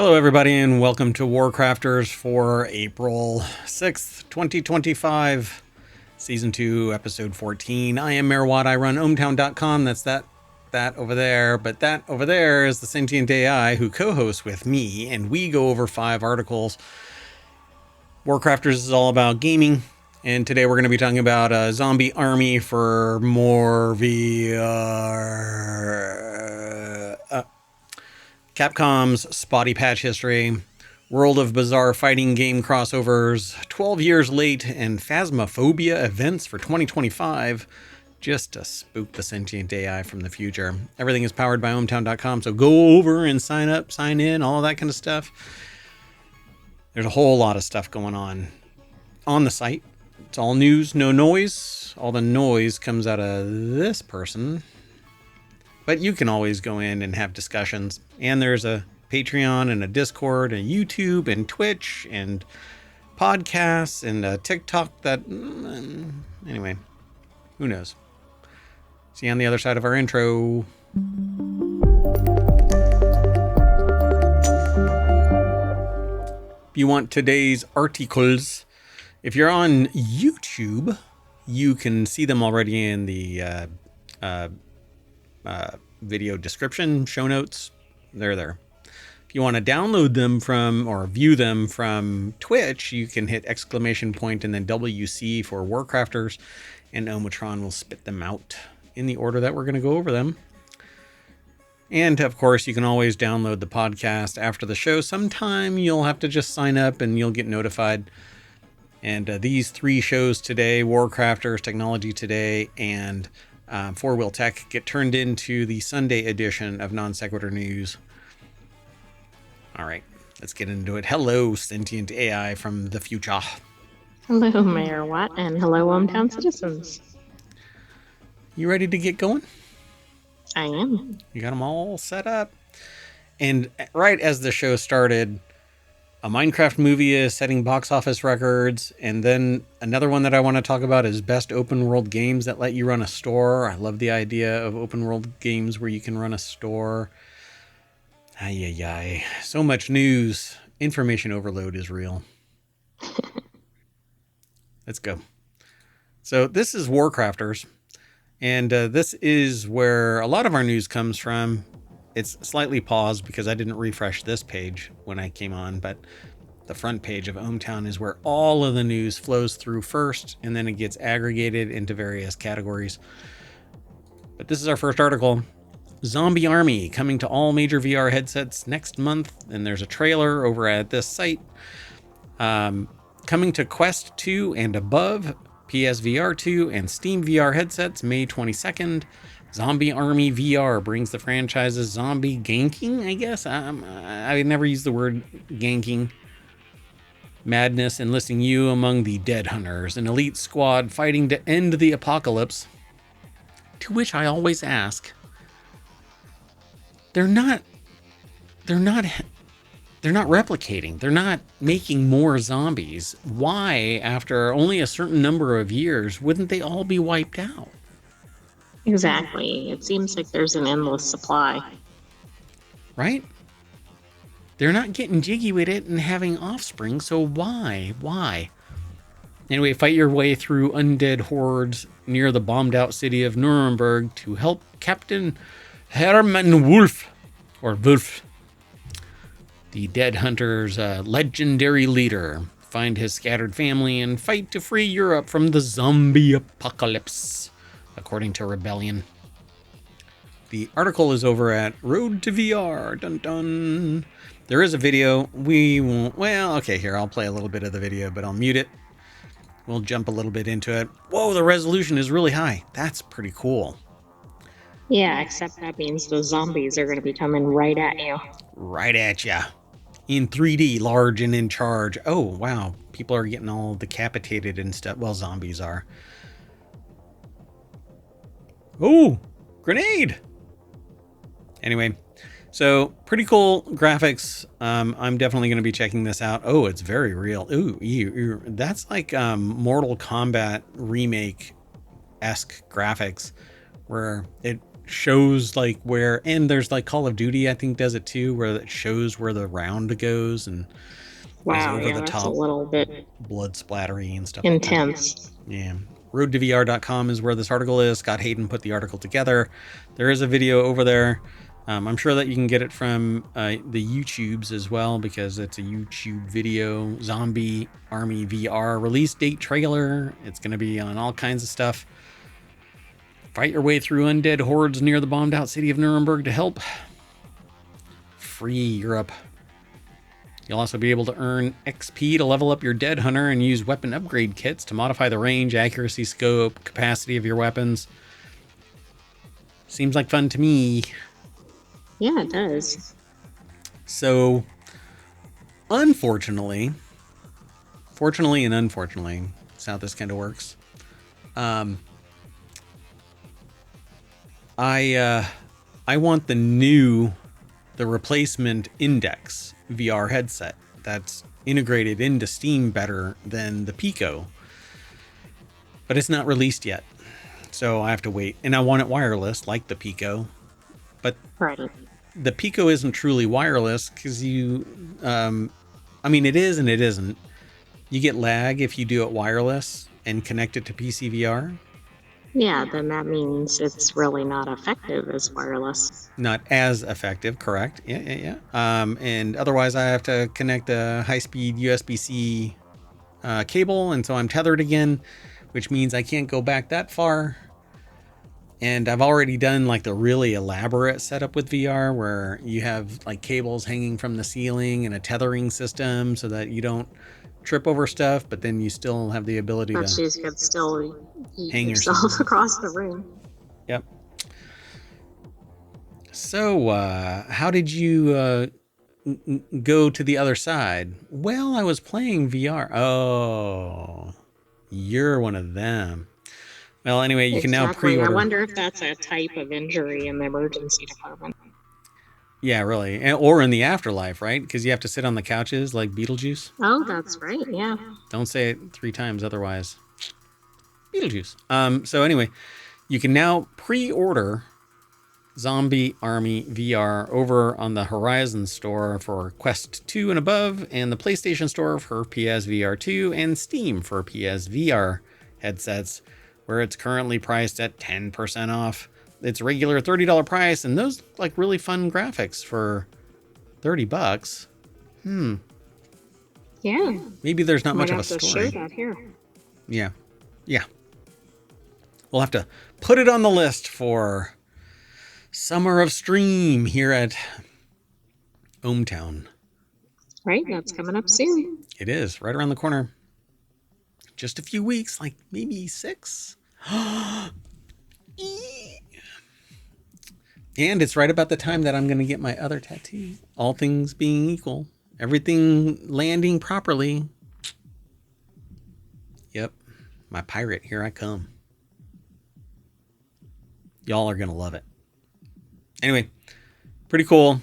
Hello, everybody, and welcome to WarCrafters for April 6th, 2025, Season 2, Episode 14. I am Mayor Watt. I run ohmTown.com. That's that over there. But that over there is the sentient AI who co-hosts with me, and we go over 5 articles. WarCrafters is all about gaming, and today we're going to be talking about a zombie army for more VR. Capcom's spotty patch history, World of Bizarre fighting game crossovers, 12 years late, and Phasmophobia events for 2025, just to spook the sentient AI from the future. Everything is powered by ohmTown.com, so go over and sign up, sign in, all that kind of stuff. There's a whole lot of stuff going on the site. It's all news, no noise. All the noise comes out of this person. But you can always go in and have discussions. And there's a Patreon and a Discord and YouTube and Twitch and podcasts and a TikTok that... Anyway, who knows? See you on the other side of our intro. If you want today's articles, if you're on YouTube, you can see them already in the... video description, show notes, they're there. If you want to download them from or view them from Twitch, you can hit ! And then WC for WarCrafters, and ohmTown will spit them out in the order that we're going to go over them. And of course, you can always download the podcast after the show. Sometime you'll have to just sign up and you'll get notified. And these 3 shows today, WarCrafters, TechnologyToday, and FourWheelTech, get turned into the Sunday edition of Non Sequitur News. All right, let's get into it. Hello, sentient AI from the future. Hello, Mayor Watt, and hello, ohmTown citizens. You ready to get going? I am. You got them all set up. And right as the show started, a Minecraft movie is setting box office records, and then another one that I want to talk about is best open world games that let you run a store. I love the idea of open world games where you can run a store. Ay. So much news. Information overload is real. Let's go. So this is WarCrafters, and this is where a lot of our news comes from. It's slightly paused because I didn't refresh this page when I came on, but the front page of ohmTown is where all of the news flows through first, and then it gets aggregated into various categories. But this is our first article. Zombie Army coming to all major VR headsets next month, and there's a trailer over at this site. Coming to Quest 2 and above, PSVR 2 and Steam VR headsets May 22nd. Zombie Army VR brings the franchise's zombie ganking, I guess. I never use the word ganking. Madness enlisting you among the Dead Hunters, an elite squad fighting to end the apocalypse. To which I always ask, they're not replicating. They're not making more zombies. Why, after only a certain number of years, wouldn't they all be wiped out? Exactly. It seems like there's an endless supply. Right? They're not getting jiggy with it and having offspring, so why? Anyway, fight your way through undead hordes near the bombed out city of Nuremberg to help Captain Hermann Wolf, the Dead Hunter's legendary leader, find his scattered family and fight to free Europe from the zombie apocalypse, according to Rebellion. The article is over at Road to VR. Dun dun. There is a video. We won't... Well, okay, here, I'll play a little bit of the video, but I'll mute it. We'll jump a little bit into it. Whoa, the resolution is really high. That's pretty cool. Yeah, except that means the zombies are going to be coming right at you. Right at ya. In 3D, large and in charge. Oh, wow. People are getting all decapitated and stuff. Well, zombies are. Oh, grenade. Anyway, so pretty cool graphics. I'm definitely going to be checking this out. Oh, it's very real. Ooh, that's like Mortal Kombat remake-esque graphics, where it shows like where, and there's like Call of Duty, I think, does it too, where it shows where the round goes and is Wow, over yeah, the that's a top, little bit blood splattery and stuff like that. intense. Yeah. Road2VR.com is where this article is. Scott Hayden put the article together. There is a video over there. I'm sure that you can get it from the YouTubes as well, because it's a YouTube video. Zombie Army VR release date trailer. It's going to be on all kinds of stuff. Fight your way through undead hordes near the bombed out city of Nuremberg to help free Europe. You'll also be able to earn XP to level up your Dead Hunter and use weapon upgrade kits to modify the range, accuracy, scope, capacity of your weapons. Seems like fun to me. Yeah, it does. So, unfortunately, fortunately and unfortunately, that's how this kind of works. I want the replacement Index VR headset that's integrated into Steam better than the Pico, but it's not released yet, so I have to wait. And I want it wireless, like the Pico, but Right. the Pico isn't truly wireless because you, I mean, it is and it isn't. You get lag if you do it wireless and connect it to PC VR. Yeah, then that means it's really not effective as wireless. Not as effective, correct? Yeah. And otherwise, I have to connect a high-speed USB-C cable, and so I'm tethered again, which means I can't go back that far. And I've already done like the really elaborate setup with VR, where you have like cables hanging from the ceiling and a tethering system so that you don't trip over stuff, but then you still have the ability But to you could still eat hang yourself across the room. Yep. So, how did you go to the other side? Well, I was playing VR. Oh, you're one of them. Well, anyway, you can now Exactly. I pre-order. wonder if that's a type of injury in the emergency department. Yeah, really. Or in the afterlife, right? Because you have to sit on the couches like Beetlejuice. Oh, that's right. Yeah. Don't say it 3 times otherwise. Beetlejuice. So anyway, you can now pre-order Zombie Army VR over on the Horizon store for Quest 2 and above, and the PlayStation store for PSVR 2, and Steam for PSVR headsets, where it's currently priced at 10% off its regular $30 price, and those look like really fun graphics for $30. Yeah. Maybe there's not much Might of a have to story. share that here. Yeah. We'll have to put it on the list for Summer of Stream here at ohmTown. Right? That's coming up soon. It is right around the corner. Just a few weeks, like maybe 6. And it's right about the time that I'm going to get my other tattoo. All things being equal, everything landing properly. Yep, my pirate, here I come. Y'all are going to love it. Anyway, pretty cool.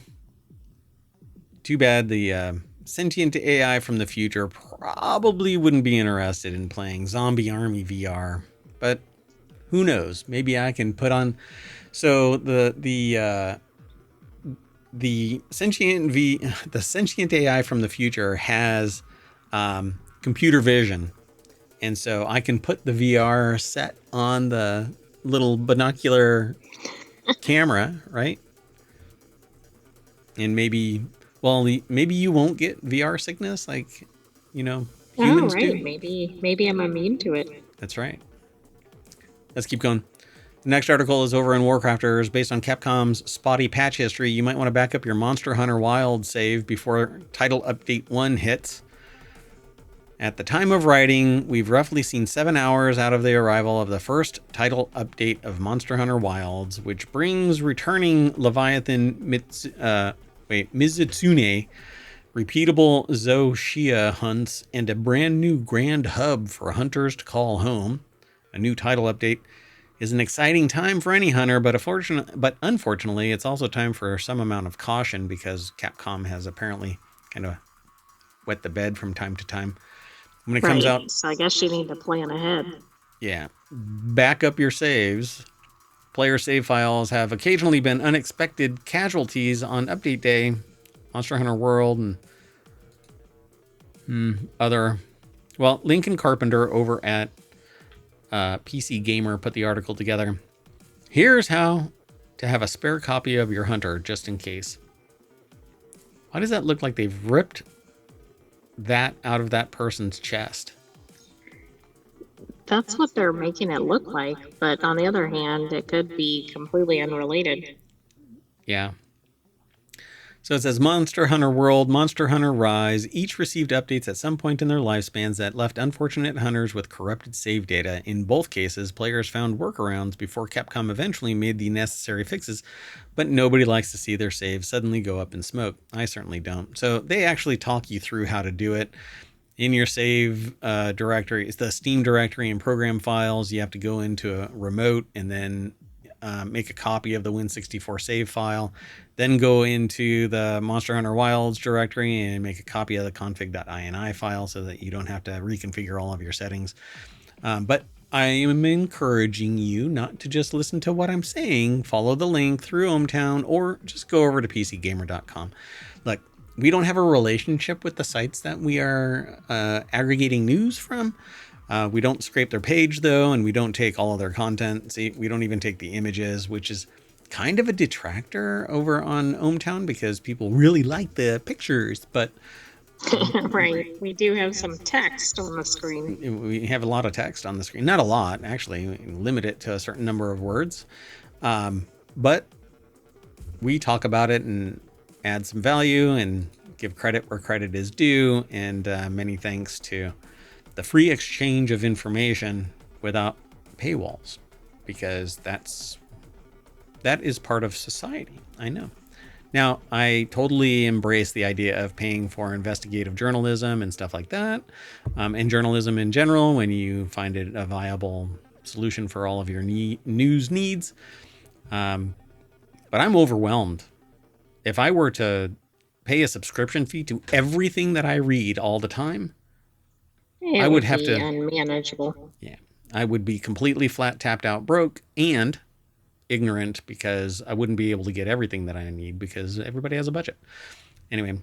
Too bad the sentient AI from the future probably wouldn't be interested in playing Zombie Army VR, but who knows? Maybe I can put on. So the sentient AI from the future has computer vision, and so I can put the VR set on the little binocular camera, right? And maybe you won't get VR sickness like, humans right. do. Maybe I'm immune to it. That's right. Let's keep going. The next article is over in WarCrafters. Based on Capcom's spotty patch history, you might want to back up your Monster Hunter Wild save before Title Update 1 hits. At the time of writing, we've roughly seen 7 hours out of the arrival of the first title update of Monster Hunter Wilds, which brings returning Leviathan Mizutsune, repeatable Zoshia hunts, and a brand new grand hub for hunters to call home. A new title update is an exciting time for any hunter, but unfortunately, it's also time for some amount of caution because Capcom has apparently kind of wet the bed from time to time. When it comes out, so I guess you need to plan ahead. yeah, back up your saves, Player save files have occasionally been unexpected casualties on update day. Monster Hunter World and other. Well, Lincoln Carpenter over at PC Gamer put the article together. Here's how to have a spare copy of your Hunter just in case. Why does that look like they've ripped that out of that person's chest? That's what they're making it look like, but on the other hand, it could be completely unrelated. Yeah. So it says Monster Hunter World, Monster Hunter Rise, each received updates at some point in their lifespans that left unfortunate hunters with corrupted save data. In both cases, players found workarounds before Capcom eventually made the necessary fixes, but nobody likes to see their saves suddenly go up in smoke. I certainly don't. So they actually talk you through how to do it. In your save directory, it's the Steam directory and program files. You have to go into a remote and then make a copy of the Win64 save file, then go into the Monster Hunter Wilds directory and make a copy of the config.ini file so that you don't have to reconfigure all of your settings. But I am encouraging you not to just listen to what I'm saying. Follow the link through ohmTown or just go over to pcgamer.com. Look, we don't have a relationship with the sites that we are aggregating news from. We don't scrape their page, though, and we don't take all of their content. See, we don't even take the images, which is kind of a detractor over on ohmTown because people really like the pictures. But Right. We do have some text on the screen. we have a lot of text on the screen. Not a lot, actually. We limit it to a certain number of words. But we talk about it and add some value and give credit where credit is due. And many thanks to the free exchange of information without paywalls, because that is part of society. I know. Now, I totally embrace the idea of paying for investigative journalism and stuff like that, and journalism in general when you find it a viable solution for all of your news needs. But I'm overwhelmed. If I were to pay a subscription fee to everything that I read all the time, I would have to unmanageable. Yeah, I would be completely flat tapped out broke and ignorant because I wouldn't be able to get everything that I need because everybody has a budget. Anyway,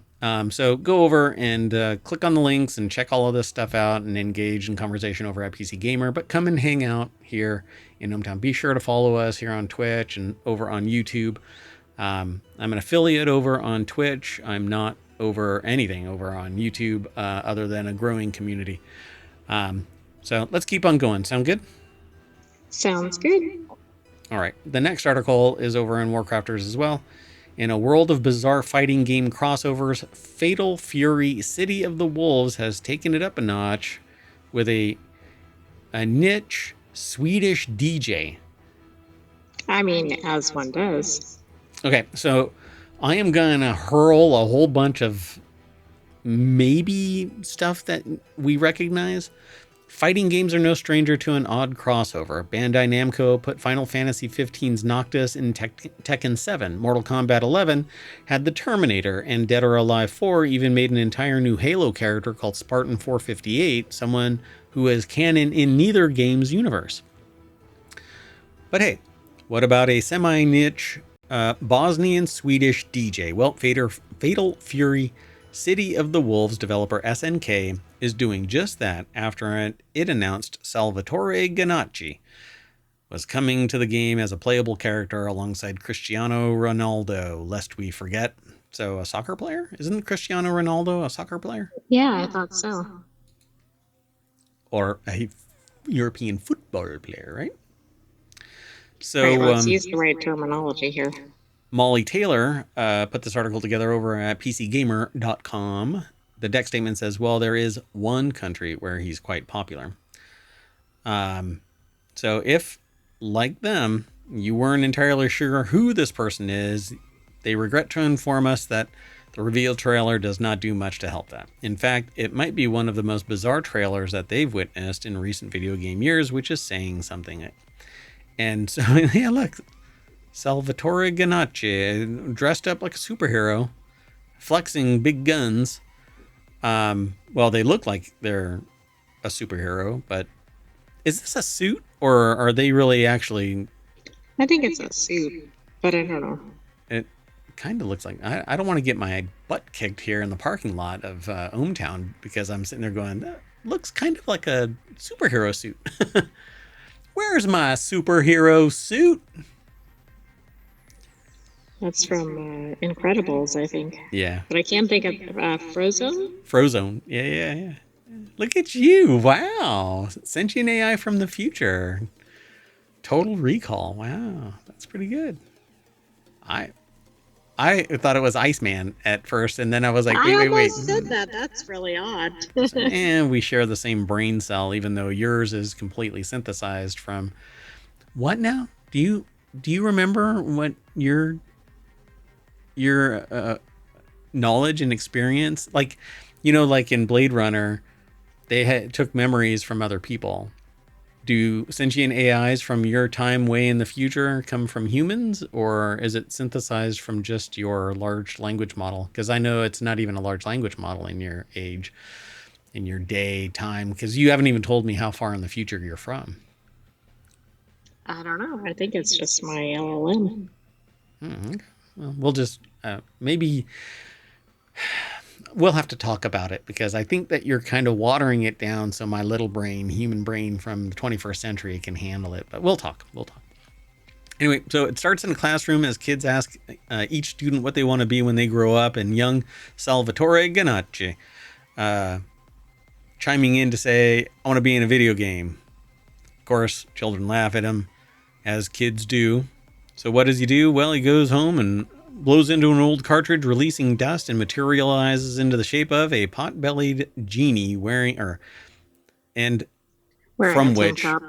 so go over and click on the links and check all of this stuff out and engage in conversation over at PC Gamer. But come and hang out here in ohmTown. Be sure to follow us here on Twitch and over on YouTube. I'm an affiliate over on Twitch. I'm not over anything over on YouTube other than a growing community. So let's keep on going. Sound good? Sounds good. All right. The next article is over on WarCrafters as well. In a world of bizarre fighting game crossovers, Fatal Fury City of the Wolves has taken it up a notch with a niche Swedish DJ. I mean, as one does. Okay, so I am going to hurl a whole bunch of maybe stuff that we recognize. Fighting games are no stranger to an odd crossover. Bandai Namco put Final Fantasy XV's Noctis in Tekken 7. Mortal Kombat 11 had the Terminator, and Dead or Alive 4 even made an entire new Halo character called Spartan 458, someone who is canon in neither game's universe. But hey, what about a semi-niche Bosnian-Swedish DJ? Well, Fatal Fury City of the Wolves developer SNK is doing just that after it announced Salvatore Ganacci was coming to the game as a playable character alongside Cristiano Ronaldo, lest we forget. So a soccer player? Isn't Cristiano Ronaldo a soccer player? Yeah, I thought so. Or a European football player, right? So right, let's use the right terminology here. Molly Taylor put this article together over at pcgamer.com. The deck statement says, well, there is one country where he's quite popular. So if, like them, you weren't entirely sure who this person is, they regret to inform us that the reveal trailer does not do much to help that. In fact, it might be one of the most bizarre trailers that they've witnessed in recent video game years, which is saying something. And so, yeah, look, Salvatore Ganacci, dressed up like a superhero, flexing big guns. Well, they look like they're a superhero, but is this a suit or are they really actually I think it's a suit, but I don't know. It kind of looks like I don't want to get my butt kicked here in the parking lot of ohmTown because I'm sitting there going, that looks kind of like a superhero suit. Where's my superhero suit? That's from Incredibles, I think. Yeah. But I can't think of Frozone. Frozone. Yeah, yeah, yeah. Look at you. Wow. Sentient AI from the future. Total Recall. Wow. That's pretty good. I I thought it was Iceman at first, and then I was like, I wait. almost said that. That's really odd. And we share the same brain cell, even though yours is completely synthesized from what now? Do you remember what your knowledge and experience, like, like in Blade Runner, they took memories from other people. Do sentient AIs from your time way in the future come from humans, or is it synthesized from just your large language model? Because I know it's not even a large language model in your age, in your day time, because you haven't even told me how far in the future you're from. I don't know. I think it's just my LLM. Well, we'll just maybe we'll have to talk about it, because I think that you're kind of watering it down so my little brain, human brain from the 21st century, can handle it. But we'll talk. We'll talk. Anyway, so it starts in a classroom as kids ask each student what they want to be when they grow up, and young Salvatore Ganacci chiming in to say, I want to be in a video game. Of course, children laugh at him, as kids do. So what does he do? Well, he goes home and blows into an old cartridge, releasing dust, and materializes into the shape of a pot-bellied genie wearing Wearing a tank top.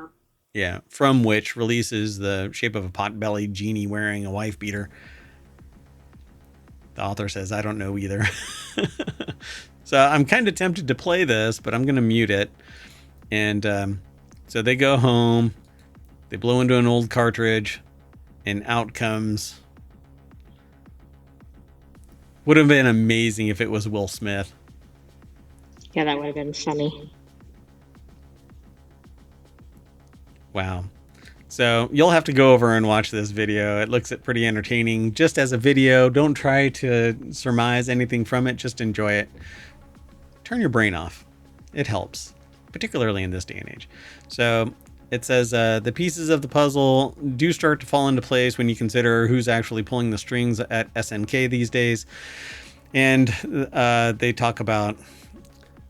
from which releases the shape of a pot-bellied genie wearing a wife beater. The author says, I don't know either. So I'm kind of tempted to play this, but I'm going to mute it. And so they go home, they blow into an old cartridge, and out comes... Would have been amazing if it was Will Smith. Yeah, that would have been funny. Wow. So you'll have to go over and watch this video. It looks pretty entertaining just as a video. Don't try to surmise anything from it. Just enjoy it. Turn your brain off. It helps, particularly in this day and age. So it says the pieces of the puzzle do start to fall into place when you consider who's actually pulling the strings at SNK these days. And they talk about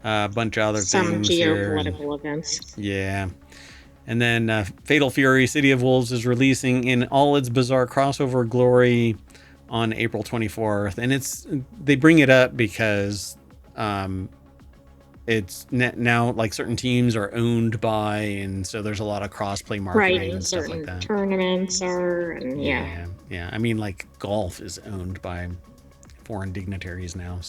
a bunch of other things here. Some geopolitical events. Yeah. And then Fatal Fury City of Wolves is releasing in all its bizarre crossover glory on April 24th. And they bring it up because it's now like certain teams are owned by, and so there's a lot of cross-play marketing, right, and stuff like that. Tournaments are, and yeah. I mean, like golf is owned by foreign dignitaries now.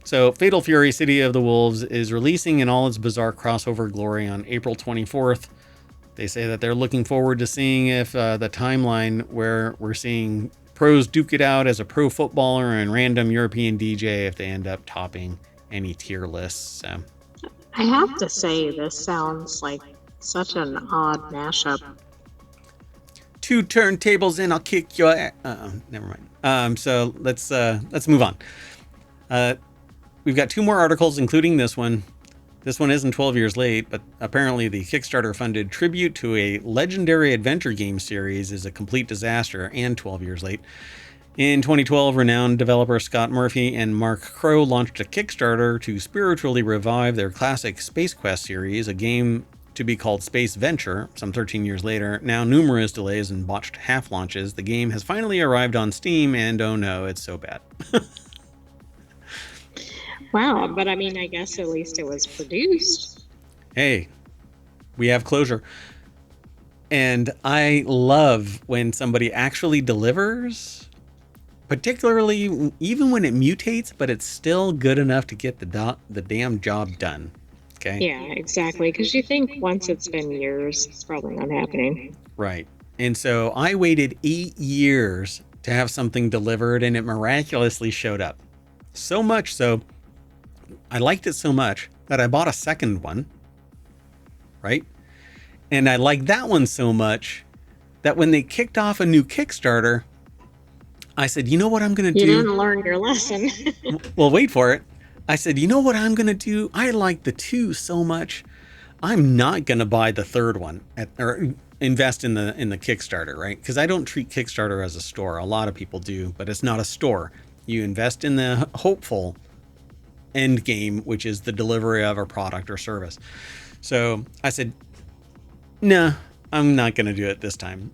So Fatal Fury City of the Wolves is releasing in all its bizarre crossover glory on April 24th. They say that they're looking forward to seeing if the timeline where we're seeing pros duke it out as a pro footballer and random European DJ, if they end up topping any tier lists. So I have to say, this sounds like such an odd mashup. 2 turntables and I'll kick your ass. Never mind. So let's move on. We've got 2 more articles, including this one. This one isn't 12 years late, but apparently the Kickstarter-funded tribute to a legendary adventure game series is a complete disaster and 12 years late. In 2012, renowned developer Scott Murphy and Mark Crow launched a Kickstarter to spiritually revive their classic Space Quest series, a game to be called Space Venture, some 13 years later. Now numerous delays and botched half launches, the game has finally arrived on Steam, and oh no, it's so bad. Wow, but I mean, I guess at least it was produced. Hey, we have closure. And I love when somebody actually delivers, particularly even when it mutates, but it's still good enough to get the damn job done. Okay? Yeah, exactly. Because you think once it's been years, it's probably not happening. Right. And so I waited 8 years to have something delivered, and it miraculously showed up. So much so, I liked it so much that I bought a second one. Right? And I liked that one so much that when they kicked off a new Kickstarter, I said, you know what I'm going to do? You didn't learn your lesson. Well, wait for it. I said, you know what I'm going to do? I like the 2 so much. I'm not going to buy the 3rd one or invest in the Kickstarter, right? Because I don't treat Kickstarter as a store. A lot of people do, but it's not a store. You invest in the hopeful end game, which is the delivery of a product or service. So I said, nah, I'm not going to do it this time.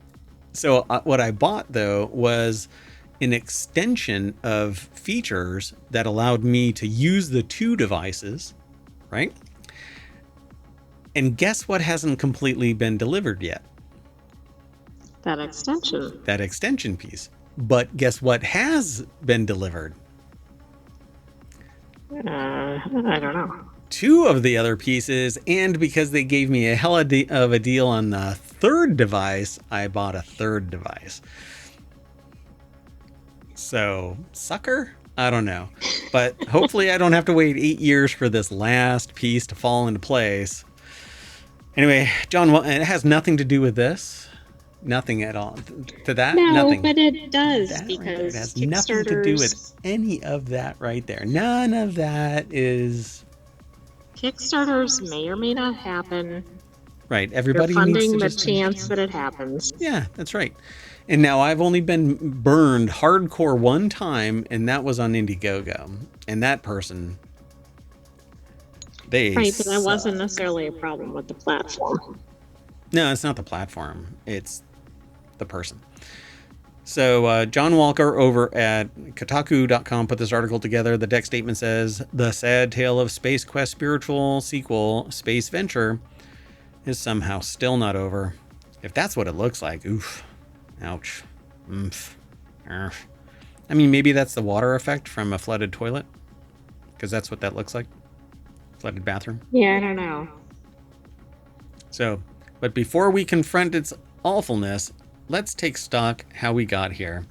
So what I bought, though, was an extension of features that allowed me to use the 2 devices, right? And guess what hasn't completely been delivered yet? That extension. That extension piece. But guess what has been delivered? I don't know. 2 of the other pieces, and because they gave me a hell of a deal on the 3rd device, I bought a 3rd device. So, sucker? I don't know. But hopefully I don't have to wait 8 years for this last piece to fall into place. Anyway, John, it has nothing to do with this. Nothing at all. To that, no, nothing. But it does, that because right, it has nothing to do with any of that right there. None of that is... Kickstarters may or may not happen. Right. Everybody You're funding needs to the chance that it happens. Yeah, that's right. And now I've only been burned hardcore one time, and that was on Indiegogo. And that person, they right, but that wasn't necessarily a problem with the platform. No, it's not the platform. It's the person. So John Walker over at Kotaku.com put this article together. The deck statement says, the sad tale of Space Quest spiritual sequel, Space Venture, is somehow still not over. If that's what it looks like, oof, ouch, oomph, arf. I mean, maybe that's the water effect from a flooded toilet, because that's what that looks like, flooded bathroom. Yeah, I don't know. So, but before we confront its awfulness, let's take stock how we got here.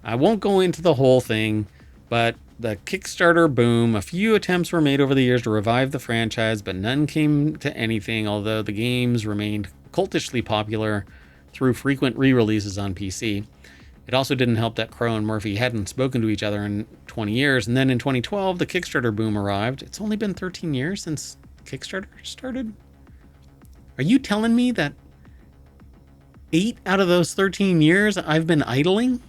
I won't go into the whole thing, but the Kickstarter boom, a few attempts were made over the years to revive the franchise, but none came to anything, although the games remained cultishly popular through frequent re-releases on PC. It also didn't help that Crow and Murphy hadn't spoken to each other in 20 years, and then in 2012, the Kickstarter boom arrived. It's only been 13 years since Kickstarter started? Are you telling me that 8 out of those 13 years I've been idling?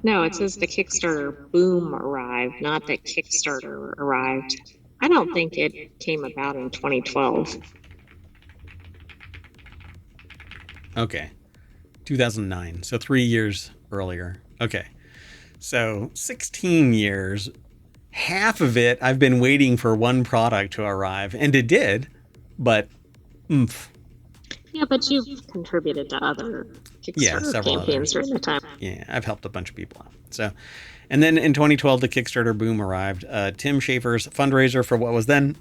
No, it says the Kickstarter boom arrived, not that Kickstarter arrived. I don't think it came about in 2012. Okay. 2009. So 3 years earlier. Okay. So 16 years. Half of it I've been waiting for one product to arrive. And it did. But oomph. Yeah, but you've contributed to other Kickstarter campaigns during the time. Yeah, I've helped a bunch of people out. So, and then in 2012, the Kickstarter boom arrived. Tim Schafer's fundraiser for what was then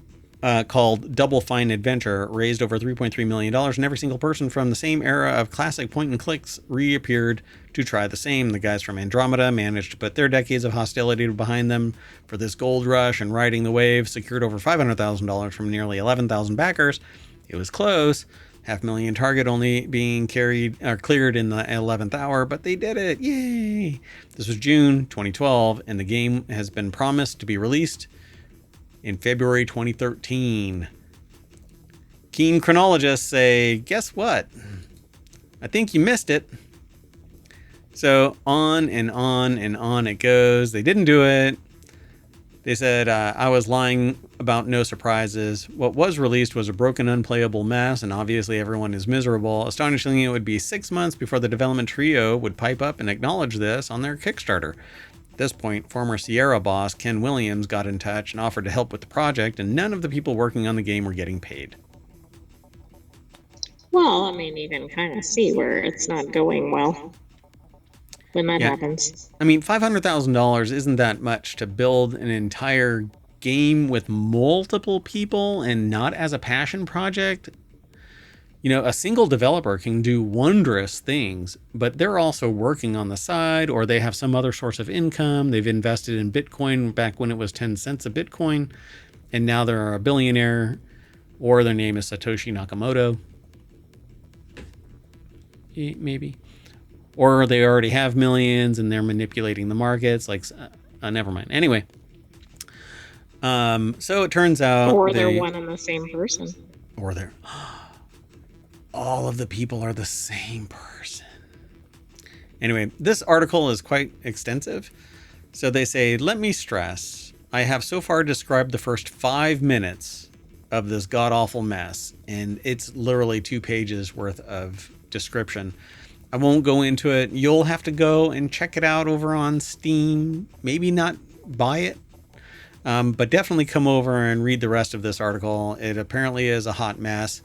called Double Fine Adventure raised over $3.3 million, and every single person from the same era of classic point-and-clicks reappeared to try the same. The guys from Andromeda managed to put their decades of hostility behind them for this gold rush, and riding the wave secured over $500,000 from nearly 11,000 backers. It was close. $500,000 target only being cleared in the 11th hour, but they did it. Yay! This was June 2012, and the game has been promised to be released in February 2013. Keen chronologists say, guess what? I think you missed it. So on and on and on it goes. They didn't do it. They said, I was lying about no surprises. What was released was a broken, unplayable mess, and obviously everyone is miserable. Astonishingly, it would be 6 months before the development trio would pipe up and acknowledge this on their Kickstarter. At this point, former Sierra boss Ken Williams got in touch and offered to help with the project, and none of the people working on the game were getting paid. Well, I mean, you can kind of see where it's not going well when that happens. I mean, $500,000 isn't that much to build an entire game with multiple people and not as a passion project. You know, a single developer can do wondrous things, but they're also working on the side, or they have some other source of income. They've invested in Bitcoin back when it was 10 cents a Bitcoin, and now they're a billionaire, or their name is Satoshi Nakamoto. maybe. Or they already have millions and they're manipulating the markets. Like, never mind. Anyway, so it turns out Or they're one and the same person. Or they're all of the people are the same person. Anyway, this article is quite extensive. So they say, let me stress, I have so far described the first 5 minutes of this god-awful mess, and it's literally 2 pages worth of description. I won't go into it. You'll have to go and check it out over on Steam. Maybe not buy it, but definitely come over and read the rest of this article. It apparently is a hot mess.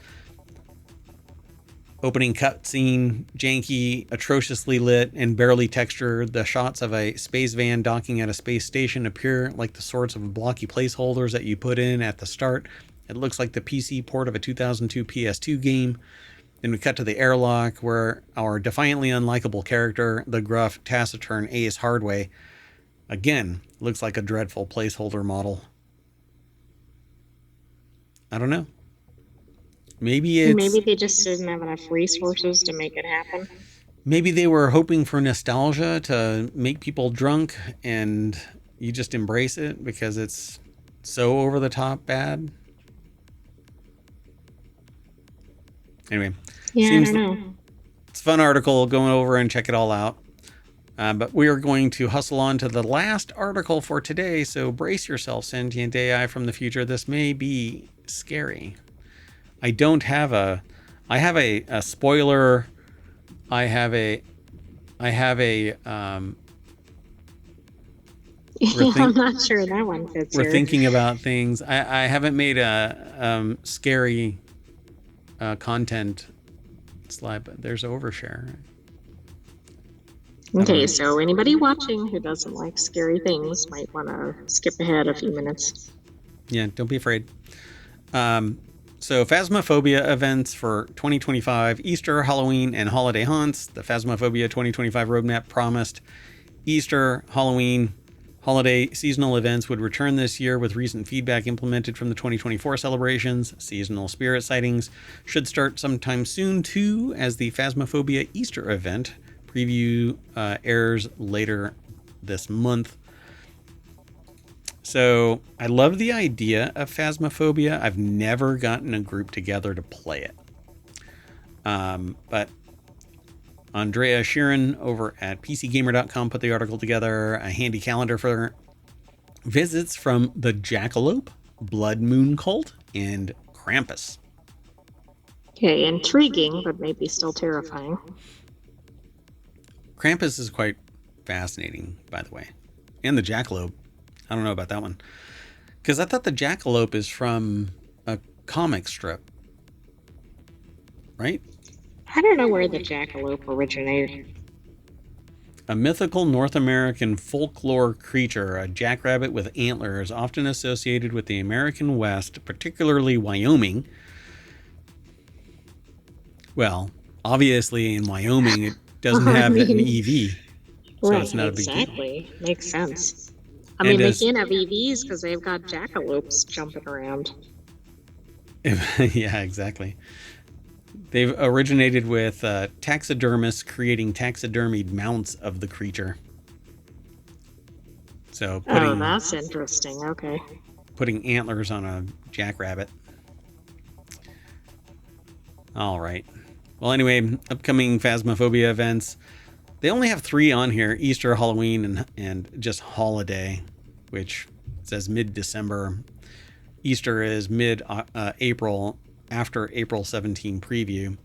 Opening cutscene, janky, atrociously lit, and barely textured. The shots of a space van docking at a space station appear like the sorts of blocky placeholders that you put in at the start. It looks like the PC port of a 2002 PS2 game. Then we cut to the airlock, where our defiantly unlikable character, the gruff, taciturn Ace Hardway, again, looks like a dreadful placeholder model. I don't know. Maybe they just didn't have enough resources to make it happen. Maybe they were hoping for nostalgia to make people drunk, and you just embrace it because it's so over the top bad. Anyway, yeah, I don't know. It's a fun article. Going over and check it all out. But we are going to hustle on to the last article for today. So brace yourself, sentient AI from the future. This may be scary. I have a spoiler. I have a I'm not sure that one fits. We're thinking about things. I haven't made a scary content slide, but there's overshare. Okay, so anybody watching who doesn't like scary things might want to skip ahead a few minutes. Yeah, don't be afraid. So Phasmophobia events for 2025, Easter, Halloween, and holiday haunts. The Phasmophobia 2025 roadmap promised Easter, Halloween, holiday seasonal events would return this year, with recent feedback implemented from the 2024 celebrations. Seasonal spirit sightings should start sometime soon too, as the Phasmophobia Easter event preview airs later this month. So I love the idea of Phasmophobia. I've never gotten a group together to play it. But Andrea Sheeran over at PCGamer.com put the article together. A handy calendar for visits from the Jackalope, Blood Moon Cult, and Krampus. Okay, intriguing, but maybe still terrifying. Krampus is quite fascinating, by the way. And the Jackalope. I don't know about that one. Because I thought the Jackalope is from a comic strip. Right? I don't know where the Jackalope originated. A mythical North American folklore creature, a jackrabbit with antlers, often associated with the American West, particularly Wyoming. Well, obviously in Wyoming it doesn't have an EV. So right, it's not a big deal. Exactly. Makes sense. I mean, they can't have EVs because they've got jackalopes jumping around. Yeah, exactly. They've originated with taxidermists creating taxidermied mounts of the creature. So that's interesting. Okay. Putting antlers on a jackrabbit. All right. Well, anyway, upcoming Phasmophobia events. They only have 3 on here: Easter, Halloween, and just holiday, which says mid-December. Easter is mid-April, after April 17 preview.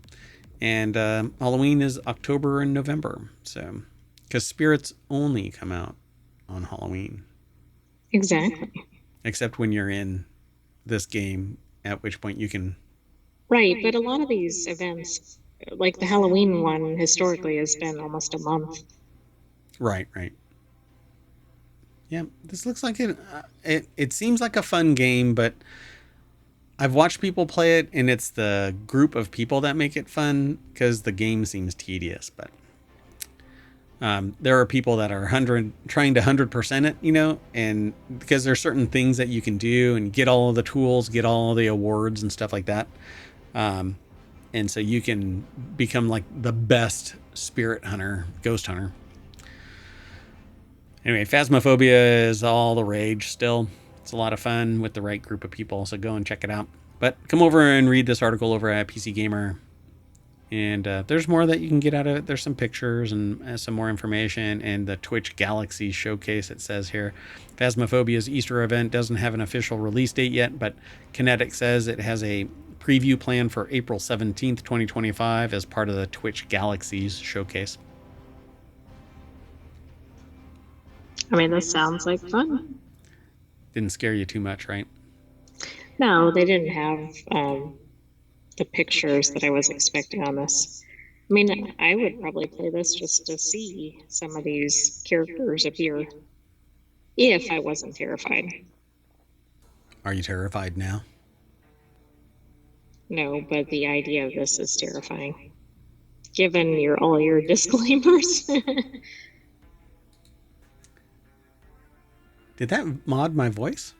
And Halloween is October and November. So, because spirits only come out on Halloween. Exactly. Except when you're in this game, at which point you can... Right, but a lot of these events, like the Halloween one, historically has been almost a month. Right. Yeah, this looks like it seems like a fun game, but I've watched people play it, and it's the group of people that make it fun, because the game seems tedious. But there are people that are trying to 100% it, and because there's certain things that you can do and get all of the tools, get all of the awards and stuff like that. And so you can become like the best spirit hunter, ghost hunter. Anyway, Phasmophobia is all the rage still. It's a lot of fun with the right group of people, so go and check it out. But come over and read this article over at PC Gamer. And there's more that you can get out of it. There's some pictures and some more information. And the Twitch Galaxy showcase, it says here. Phasmophobia's Easter event doesn't have an official release date yet, but Kinetic says it has a preview plan for April 17th, 2025 as part of the Twitch Galaxies showcase. I mean, this sounds like fun. Didn't scare you too much, right? No, they didn't have the pictures that I was expecting on this. I mean, I would probably play this just to see some of these characters appear if I wasn't terrified. Are you terrified now? No, but the idea of this is terrifying. Given all your disclaimers. Did that mod my voice?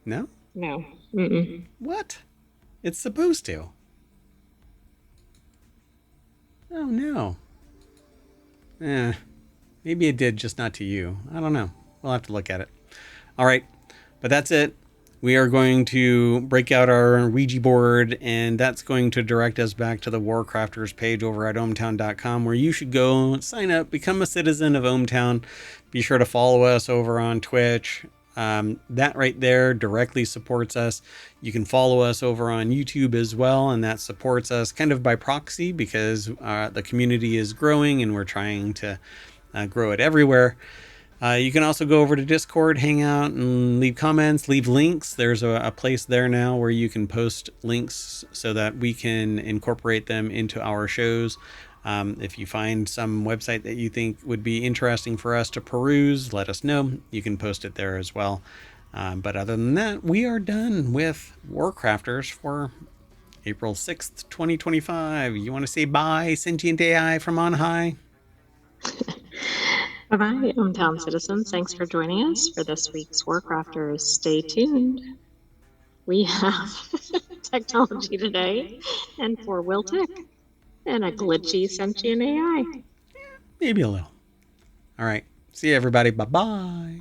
No? No. Mm-mm. What? It's supposed to. Oh, no. Maybe it did, just not to you. I don't know. We'll have to look at it. All right. But that's it. We are going to break out our Ouija board, and that's going to direct us back to the WarCrafters page over at ohmTown.com, where you should go sign up, become a citizen of ohmTown. Be sure to follow us over on Twitch. That right there directly supports us. You can follow us over on YouTube as well, and that supports us kind of by proxy because the community is growing and we're trying to grow it everywhere. You can also go over to Discord, hang out, and leave comments, leave links. There's a place there now where you can post links so that we can incorporate them into our shows. If you find some website that you think would be interesting for us to peruse, let us know. You can post it there as well. But other than that, we are done with WarCrafters for April 6th, 2025. You want to say bye, sentient AI from on high? Bye-bye, ohmTown citizens. Thanks for joining us for this week's WarCrafters. Stay tuned. We have Technology Today and FourWheelTech and a glitchy sentient AI. Maybe a little. All right. See you, everybody. Bye-bye.